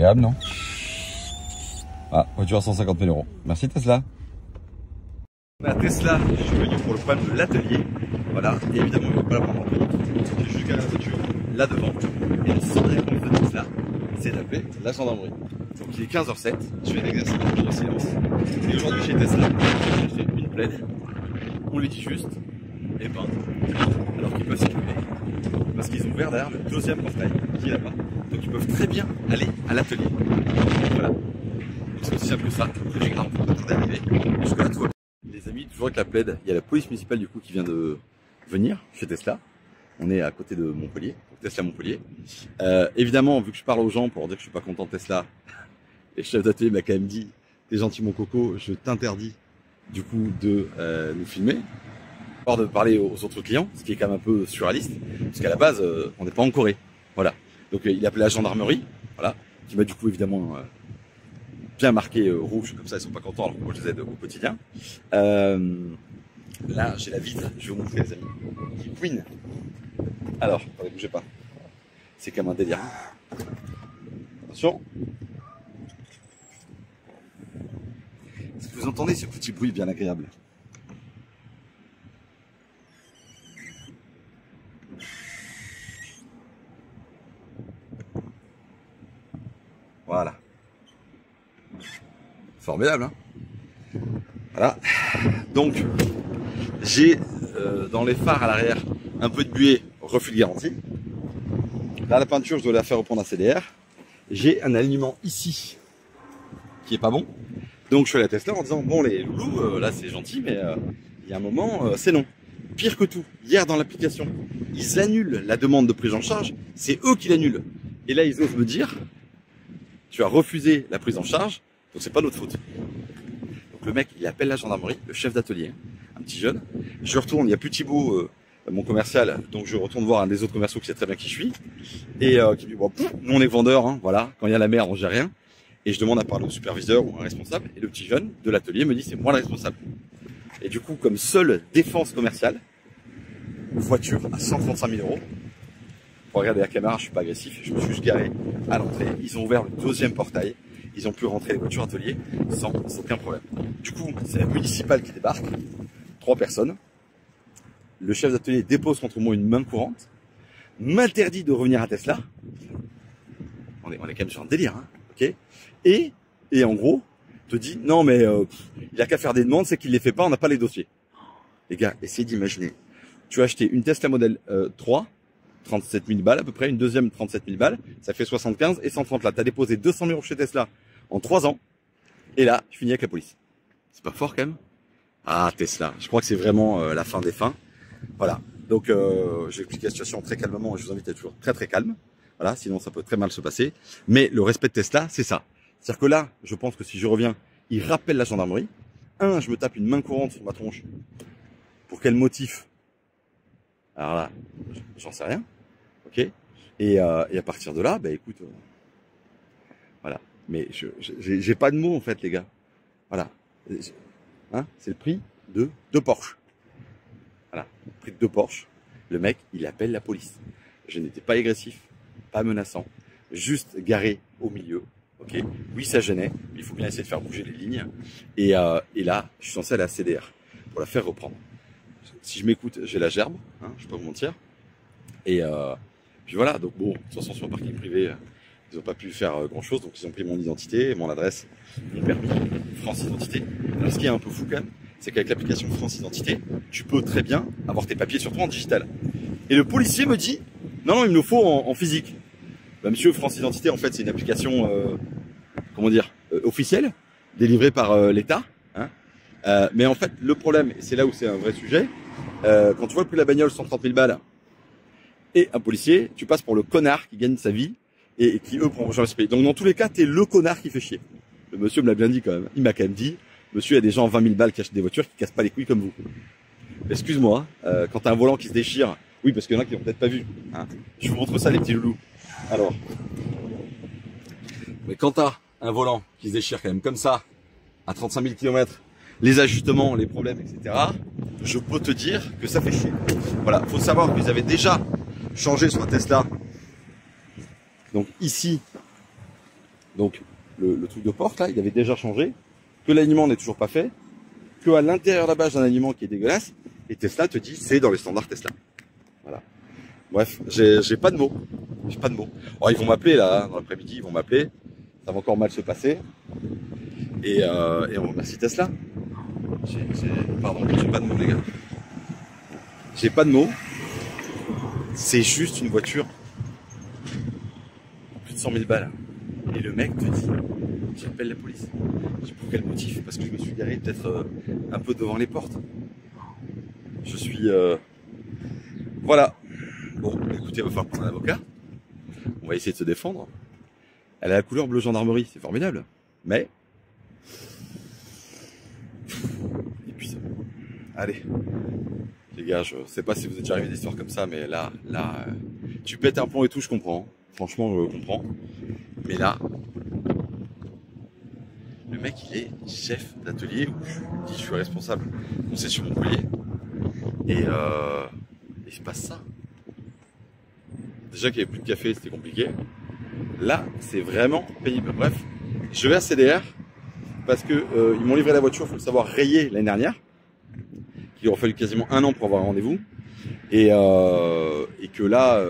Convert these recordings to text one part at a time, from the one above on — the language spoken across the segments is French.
agréable, non? Ah, voiture à 150 000 €. Merci Tesla. La Tesla, je suis venu pour le problème de l'atelier. Voilà, et évidemment, il ne faut pas la prendre en compte. J'ai juste garé la voiture là devant. Et le seul réponse de Tesla, c'est d'appeler la gendarmerie. Donc il est 15h07, je fais un exercice de silence. Et aujourd'hui chez Tesla, j'ai fait une plaide. On lui dit juste, et ben, alors qu'ils peuvent circuler. Parce qu'ils ont ouvert derrière le deuxième portail qui est là-bas. Donc ils peuvent très bien aller à l'atelier. Voilà. Donc c'est aussi simple que ça. J'ai grave en train d'arriver. Jusque-là, tout va bien. Les amis, toujours avec la plaide, il y a la police municipale du coup qui vient de venir chez Tesla. On est à côté de Montpellier, Tesla Montpellier. Évidemment, vu que je parle aux gens pour leur dire que je suis pas content de Tesla, et le chef d'atelier m'a quand même dit, t'es gentil mon coco, je t'interdis du coup de nous filmer, voire de parler aux autres clients, ce qui est quand même un peu surréaliste, parce qu'à la base, on n'est pas en Corée. Voilà. Donc il a appelé la gendarmerie, voilà, qui m'a du coup évidemment bien marqué rouge, comme ça ils sont pas contents alors que moi je les aide au quotidien. Là j'ai la vitre, je vais vous montrer les amis, qui couine. Alors, attendez, bougez pas. C'est comme un délire. Attention. Est-ce que vous entendez ce petit bruit bien agréable? Voilà. Formidable, hein? Voilà. Donc, j'ai dans les phares à l'arrière un peu de buée, refus de garantie. Là, la peinture, je dois la faire reprendre à CDR. J'ai un alignement ici qui est pas bon. Donc, je suis à la Tesla en disant, bon, les loulous, là, c'est gentil, mais il y a un moment, c'est non. Pire que tout, hier dans l'application, ils annulent la demande de prise en charge. C'est eux qui l'annulent. Et là, ils osent me dire, tu as refusé la prise en charge, donc c'est pas notre faute. Donc, le mec, il appelle la gendarmerie, le chef d'atelier, un petit jeune. Je retourne, il n'y a plus Thibaut, mon commercial, donc je retourne voir un des autres commerciaux qui sait très bien qui je suis, et qui me dit, bon, nous on est vendeurs, hein, voilà, quand il y a la merde, on gère rien. Et je demande à parler au superviseur ou à un responsable, et le petit jeune de l'atelier me dit, c'est moi le responsable. Et du coup, comme seule défense commerciale, voiture à 135 000 €. Pour regarder la caméra, je suis pas agressif, je me suis juste garé à l'entrée. Ils ont ouvert le deuxième portail, ils ont pu rentrer les voitures atelier sans aucun problème. Du coup, c'est la municipale qui débarque, 3 personnes. Le chef d'atelier dépose contre moi une main courante, m'interdit de revenir à Tesla. On est quand même sur un délire, hein, ok. Et en gros, te dit, non mais il a qu'à faire des demandes, c'est qu'il les fait pas, on n'a pas les dossiers. Les gars, essayez d'imaginer. Tu as acheté une Tesla Model 3, 37 000 balles à peu près, une deuxième 37 000 balles, ça fait 75 et 130 là. Tu as déposé 200 000 € chez Tesla en 3 ans, et là, je finis avec la police. C'est pas fort quand même? Ah, Tesla, je crois que c'est vraiment la fin des fins. Voilà, donc j'ai expliqué la situation très calmement et je vous invite à être toujours très très calme. Voilà, sinon ça peut très mal se passer. Mais le respect de Tesla, c'est ça. C'est-à-dire que là, je pense que si je reviens, il rappelle la gendarmerie. Je me tape une main courante sur ma tronche. Pour quel motif? Alors là, j'en sais rien. Ok. Et à partir de là, bah écoute, voilà. Mais j'ai pas de mots en fait, les gars. Voilà. Hein, c'est le prix de 2 Porsche. Voilà, le prix de 2 Porsche. Le mec, il appelle la police. Je n'étais pas agressif, pas menaçant, juste garé au milieu. Ok. Oui, ça gênait. Il faut bien essayer de faire bouger les lignes. Et là, je suis censé aller à CDR pour la faire reprendre. Si je m'écoute, j'ai la gerbe, hein, je vais pas vous mentir. Et puis voilà, donc bon, de toute façon sur le parking privé, ils n'ont pas pu faire grand chose, donc ils ont pris mon identité, mon adresse, mon permis, France Identité. Alors ce qui est un peu fou quand même, c'est qu'avec l'application France Identité, tu peux très bien avoir tes papiers sur toi en digital. Et le policier me dit, non, il me le faut en physique. Bah, monsieur, France Identité, en fait, c'est une application, comment dire, officielle, délivrée par l'État. Hein. Mais en fait, le problème, et c'est là où c'est un vrai sujet, quand tu vois le prix de la bagnole, 130 000 balles, et un policier, tu passes pour le connard qui gagne sa vie et qui, eux, prend jamais ce pays. Donc, dans tous les cas, t'es le connard qui fait chier. Le monsieur me l'a bien dit quand même. Il m'a quand même dit, monsieur, il y a des gens à 20 000 balles qui achètent des voitures qui cassent pas les couilles comme vous. Excuse-moi, quand t'as un volant qui se déchire, oui, parce qu'il y en a qui l'ont peut-être pas vu. Hein. Je vous montre ça, les petits loulous. Alors, mais quand t'as un volant qui se déchire quand même comme ça, à 35 000 km, les ajustements, les problèmes, etc., je peux te dire que ça fait chier. Voilà, faut savoir qu'ils avaient déjà changé sur la Tesla. Donc ici, Donc, le truc de porte, là, il avait déjà changé, que l'alignement n'est toujours pas fait, que à l'intérieur là-bas, j'ai un alignement qui est dégueulasse, et Tesla te dit, c'est dans les standards Tesla. Voilà. Bref, j'ai pas de mots. J'ai pas de mots. Oh, ils vont m'appeler, là, hein, dans l'après-midi, ils vont m'appeler. Ça va encore mal se passer. Et on remercie Tesla. Pardon, j'ai pas de mots, les gars. J'ai pas de mots. C'est juste une voiture. Plus de 100 000 balles. Et le mec te dit, j'appelle la police. Je sais pour quel motif? Parce que je me suis garé peut-être un peu devant les portes. Je suis... Voilà. Bon, écoutez, on va falloir prendre un avocat. On va essayer de se défendre. Elle a la couleur bleu gendarmerie, c'est formidable. Mais... épuisant. Allez. Les gars, je sais pas si vous êtes déjà arrivé des histoires comme ça, mais là, tu pètes un plomb et tout, je comprends. Franchement, je comprends. Mais là, le mec, il est chef d'atelier, où je dis je suis responsable concession Montpellier. Et il se passe ça. Déjà qu'il n'y avait plus de café, c'était compliqué. Là, c'est vraiment pénible. Bref, je vais à CDR parce que ils m'ont livré la voiture, il faut le savoir, rayée l'année dernière. Il aura fallu quasiment 1 an pour avoir un rendez-vous. Et que là,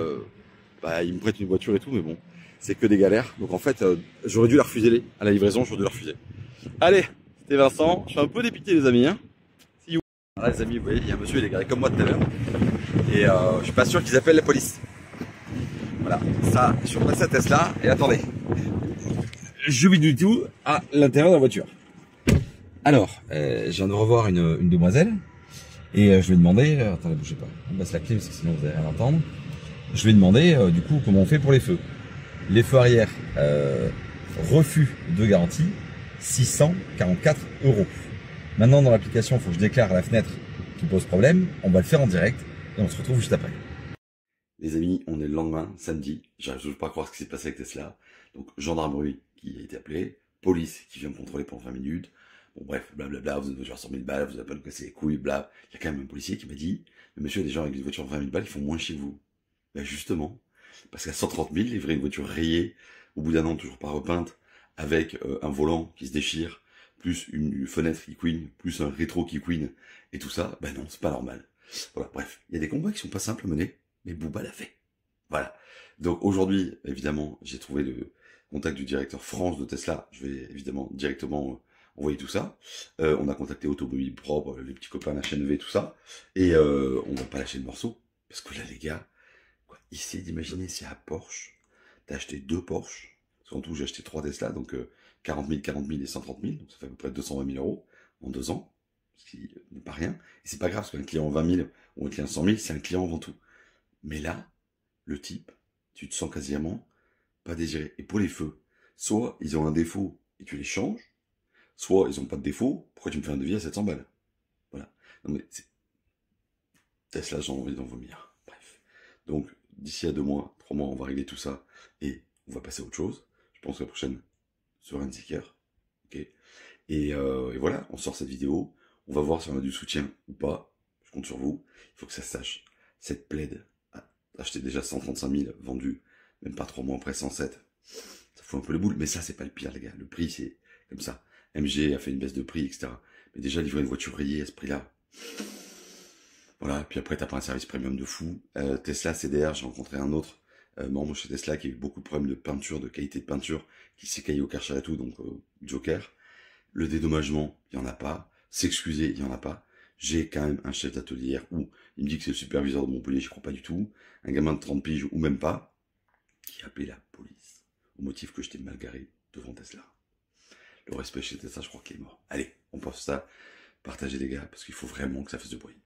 ils me prêtent une voiture et tout, mais bon, c'est que des galères. Donc en fait, j'aurais dû la refuser à la livraison, j'aurais dû la refuser. Allez, c'était Vincent. Je suis un peu dépité, les amis. Hein. Là, les amis, vous voyez, il y a un monsieur, il est garé comme moi tout à l'heure. Et je suis pas sûr qu'ils appellent la police. Voilà, ça, je suis repassé à Tesla. Et attendez, je vis du tout à l'intérieur de la voiture. Alors, je viens de revoir une demoiselle. Et je lui ai demandé, attendez, bougez pas, on baisse la clim parce que sinon vous allez rien entendre. Je lui ai demandé du coup comment on fait pour les feux. Les feux arrière, refus de garantie, 644 €. Maintenant dans l'application, il faut que je déclare à la fenêtre qui pose problème. On va le faire en direct et on se retrouve juste après. Les amis, on est le lendemain, samedi. J'arrive toujours pas à croire ce qui s'est passé avec Tesla. Donc gendarmerie qui a été appelée, police qui vient me contrôler pendant 20 minutes. Bon bref, blablabla, vous êtes une voiture à 100 000 balles, vous n'avez pas nous casser les couilles, bla. Il y a quand même un policier qui m'a dit, mais monsieur, des gens avec une voiture à 20 000 balles, ils font moins chez vous. Ben justement, parce qu'à 130 000, livrer une voiture rayée, au bout d'un an toujours pas repeinte, avec un volant qui se déchire, plus une fenêtre qui couine, plus un rétro qui couine, et tout ça, ben non, c'est pas normal. Voilà, bref, il y a des combats qui sont pas simples à mener, mais Booba l'a fait. Voilà. Donc aujourd'hui, évidemment, j'ai trouvé le contact du directeur France de Tesla. Je vais évidemment directement envoyer tout ça. On a contacté Automobile Propre, les petits copains, la chaîne V, tout ça. Et on va pas lâcher le morceau. Parce que là, les gars, quoi, essayez d'imaginer si à Porsche, t'as acheté 2 Porsche. Parce qu'en tout, j'ai acheté 3 Tesla, donc 40 000 et 130 000. Donc ça fait à peu près 220 000 € en 2 ans. Ce qui n'est pas rien. Et c'est pas grave, parce qu'un client 20 000 ou un client 100 000, c'est un client avant tout. Mais là, le type, tu te sens quasiment pas désiré. Et pour les feux, soit ils ont un défaut et tu les changes, soit ils ont pas de défaut, pourquoi tu me fais un devis à 700 balles? Voilà. Non mais Tesla, j'ai envie d'en vomir. Bref. Donc, d'ici à 2 mois, 3 mois, on va régler tout ça et on va passer à autre chose. Je pense que la prochaine sera une Seeker. Ok. Et voilà, on sort cette vidéo. On va voir si on a du soutien ou pas. Je compte sur vous. Il faut que ça se sache. Cette plaide a acheté déjà 135 000, vendu même pas 3 mois après 107. Ça fout un peu les boules. Mais ça, c'est pas le pire, les gars. Le prix, c'est comme ça. MG a fait une baisse de prix, etc. Mais déjà, livrer une voiture rayée à ce prix-là. Voilà. Puis après, t'as pas un service premium de fou. Tesla, CDR, j'ai rencontré un autre membre chez Tesla qui a eu beaucoup de problèmes de peinture, de qualité de peinture, qui s'est caillé au Karcher et tout, donc Joker. Le dédommagement, il y en a pas. S'excuser, il y en a pas. J'ai quand même un chef d'atelier où il me dit que c'est le superviseur de Montpellier, je crois pas du tout. Un gamin de 30 piges ou même pas, qui a appelé la police au motif que j'étais mal garé devant Tesla. Le respect chez Tesla, je crois qu'il est mort. Allez, on pense ça. Partagez les gars, parce qu'il faut vraiment que ça fasse du bruit.